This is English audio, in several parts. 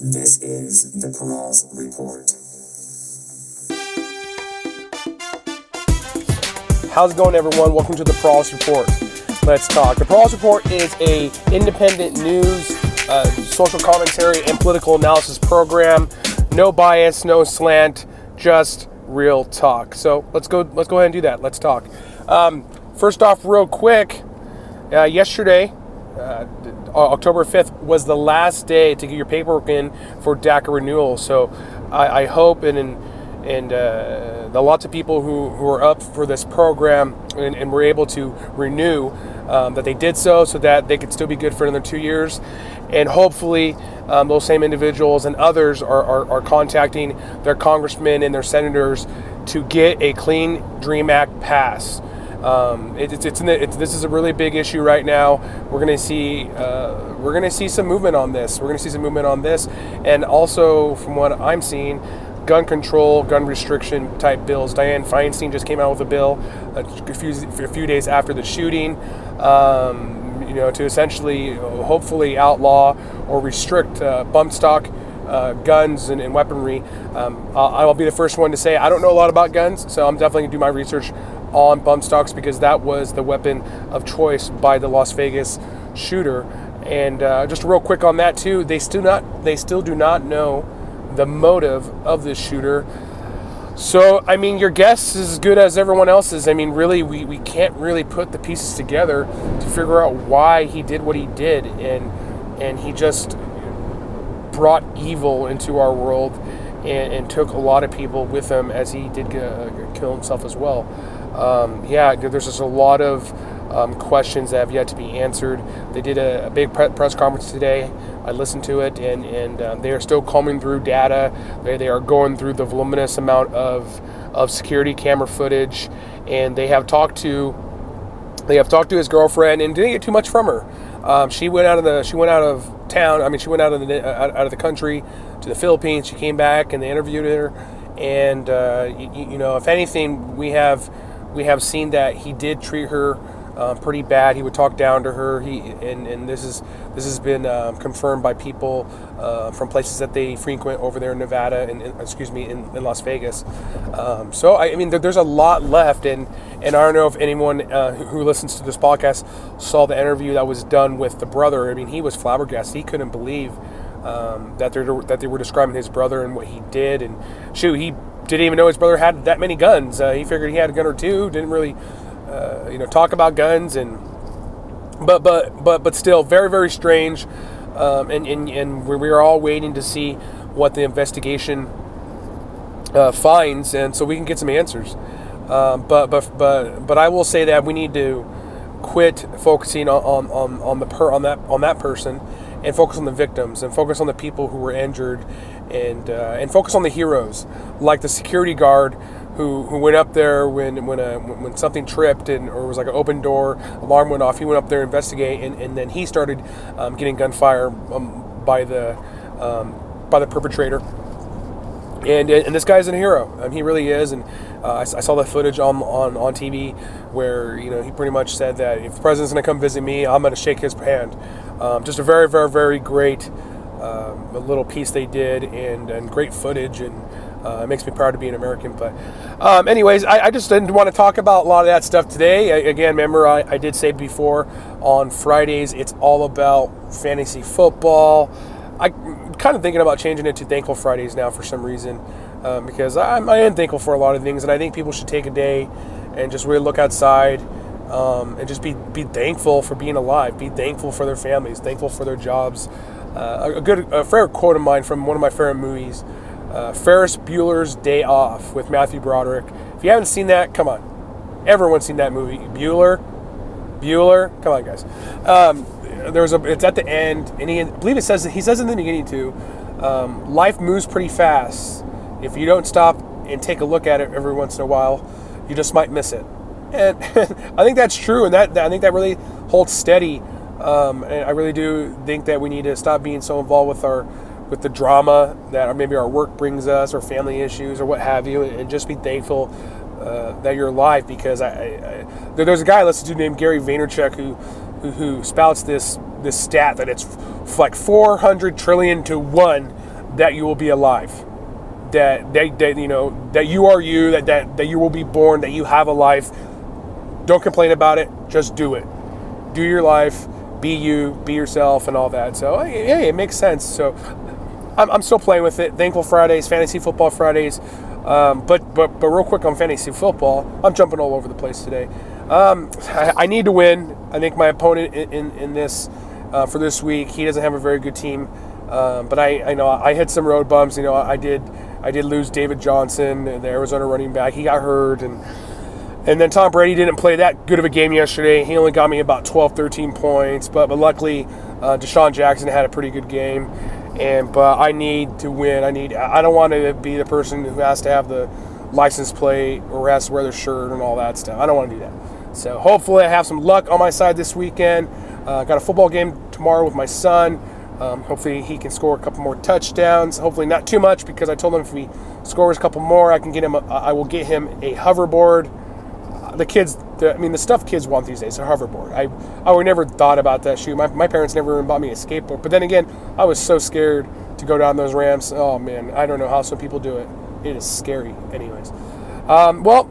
This is the Peral's Report. How's it going, everyone? Welcome to the Peral's Report. Let's talk. The Peral's Report is a independent news, social commentary, and political analysis program. No bias, no slant, just real talk. So let's go ahead and do that. Let's talk. First off, real quick, yesterday, October 5th was the last day to get your paperwork in for DACA renewal. So I hope and the lots of people who are up for this program and were able to renew, that they did so that they could still be good for another 2 years. And hopefully those same individuals and others are contacting their congressmen and their senators to get a Clean Dream Act passed. This is a really big issue right now. We're going to see some movement on this. And also, from what I'm seeing, gun control, gun restriction type bills. Dianne Feinstein just came out with a bill a few days after the shooting, to essentially, hopefully, outlaw or restrict bump stock guns and weaponry. I'll be the first one to say I don't know a lot about guns, so I'm definitely going to do my research on bump stocks because that was the weapon of choice by the Las Vegas shooter. And just real quick on that too, they still do not know the motive of this shooter. So, I mean, your guess is as good as everyone else's. I mean, really, we can't really put the pieces together to figure out why he did what he did. And he just brought evil into our world and took a lot of people with him, as he did kill himself as well. There's just a lot of questions that have yet to be answered. They did a big press conference today. I listened to it, and they are still combing through data. They are going through the voluminous amount of security camera footage, and they have talked to his girlfriend and didn't get too much from her. She went out of town. I mean, she went out of the country to the Philippines. She came back, and they interviewed her. And if anything, we have seen that he did treat her pretty bad. He would talk down to her. And this has been confirmed by people from places that they frequent over there in Nevada and in Las Vegas. So I mean, there's a lot left, and I don't know if anyone who listens to this podcast saw the interview that was done with the brother. I mean, he was flabbergasted. He couldn't believe that they were describing his brother and what he did. And shoot, he didn't even know his brother had that many guns. He figured he had a gun or two. Didn't really talk about guns, but still very, very strange. And we are all waiting to see what the investigation finds, and so we can get some answers. But I will say that we need to quit focusing on that person and focus on the victims and focus on the people who were injured, and focus on the heroes like the security guard who went up there when something tripped or was like an open door, alarm went off. He went up there to investigate, and then he started getting gunfire by the perpetrator. And this guy's a hero. He really is. And I saw the footage on TV where he pretty much said that if the president's going to come visit me, I'm going to shake his hand. Just a very, very, very great little piece they did, and great footage, and it makes me proud to be an American. But anyways, I just didn't want to talk about a lot of that stuff today. Again, remember, I did say before, on Fridays it's all about fantasy football. I'm kind of thinking about changing it to Thankful Fridays now for some reason, because I am thankful for a lot of things, and I think people should take a day and just really look outside and just be thankful for being alive, be thankful for their families, thankful for their jobs. A favorite quote of mine from one of my favorite movies, Ferris Bueller's Day Off with Matthew Broderick. If you haven't seen that, come on. Everyone's seen that movie. Bueller, come on, guys. It's at the end, and he says in the beginning too, life moves pretty fast. If you don't stop and take a look at it every once in a while, you just might miss it. And I think that's true, and I think that really holds steady. And I really do think that we need to stop being so involved with the drama that maybe our work brings us, or family issues, or what have you, and just be thankful that you're alive. Because there's a guy I listen to named Gary Vaynerchuk who spouts this stat that it's like 400 trillion to 1 that you will be alive, that you know that you are you, that you will be born, that you have a life. Don't complain about it. Just do it. Do your life. Be you. Be yourself, and all that. So hey, it makes sense. So I'm still playing with it. Thankful Fridays, Fantasy Football Fridays. But real quick on fantasy football, I'm jumping all over the place today. I need to win. I think my opponent in this for this week, he doesn't have a very good team. But I know I hit some road bumps. You know, I did lose David Johnson, the Arizona running back. He got hurt, and then Tom Brady didn't play that good of a game yesterday. He only got me about 12, 13 points. But luckily, Deshaun Jackson had a pretty good game. But I need to win. I don't want to be the person who has to have the license plate or has to wear their shirt and all that stuff. I don't want to do that. So hopefully I have some luck on my side this weekend. Got a football game tomorrow with my son. Hopefully he can score a couple more touchdowns. Hopefully not too much, because I told him if he scores a couple more, I will get him a hoverboard. The stuff kids want these days, a hoverboard. I would never thought about that shoe. My parents never even bought me a skateboard. But then again, I was so scared to go down those ramps. Oh man, I don't know how some people do it. It is scary. Anyways, well,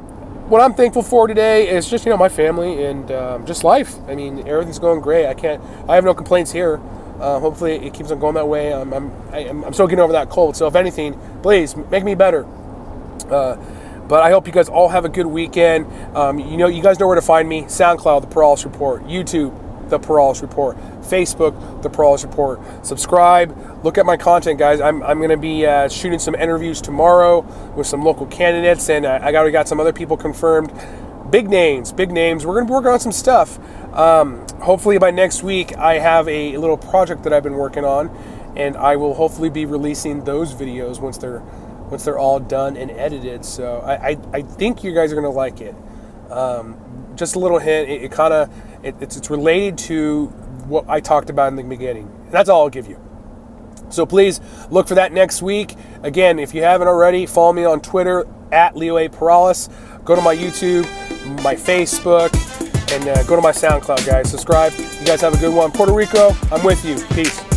what I'm thankful for today is just my family and just life. I mean, everything's going great. I have no complaints here. Hopefully it keeps on going that way. I'm still getting over that cold. So if anything, please make me better. But I hope you guys all have a good weekend. You guys know where to find me. SoundCloud, The Paralysis Report. YouTube, The Paralysis Report. Facebook, The Paralysis Report. Subscribe. Look at my content, guys. I'm going to be shooting some interviews tomorrow with some local candidates, and I already got some other people confirmed. Big names. We're going to be working on some stuff. Hopefully by next week, I have a little project that I've been working on, and I will hopefully be releasing those videos once they're all done and edited. So I think you guys are going to like it. Just a little hint, it's related to what I talked about in the beginning. That's all I'll give you. So please look for that next week. Again, if you haven't already, follow me on Twitter at Leo A. Paralysis. Go to my YouTube, my Facebook, and go to my SoundCloud, guys. Subscribe. You guys have a good one. Puerto Rico, I'm with you. Peace.